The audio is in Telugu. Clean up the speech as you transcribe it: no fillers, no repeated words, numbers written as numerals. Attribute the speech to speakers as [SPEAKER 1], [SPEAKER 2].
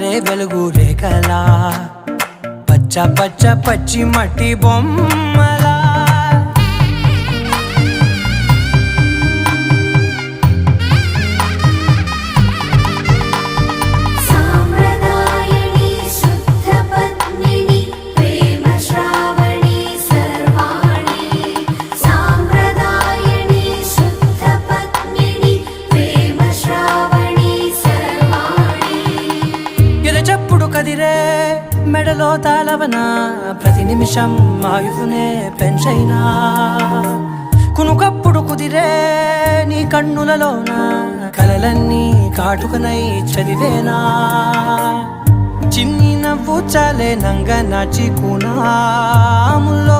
[SPEAKER 1] పారే వెలుగు రేఖలా పచ్చ పచ్చ పచ్చి మట్టి బొమ్మలా చెప్పుడు కదిరే మెడలో తాళవన ప్రతి నిమిషం ఆయుధునే పెంచైనా కునుకప్పుడు కుదిరే నీ కన్నులలోన కలలన్నీ కాటుకనై చదివేనా చిన్ని నవ్వు చాలే నంగ నాచి కూనాముల్లో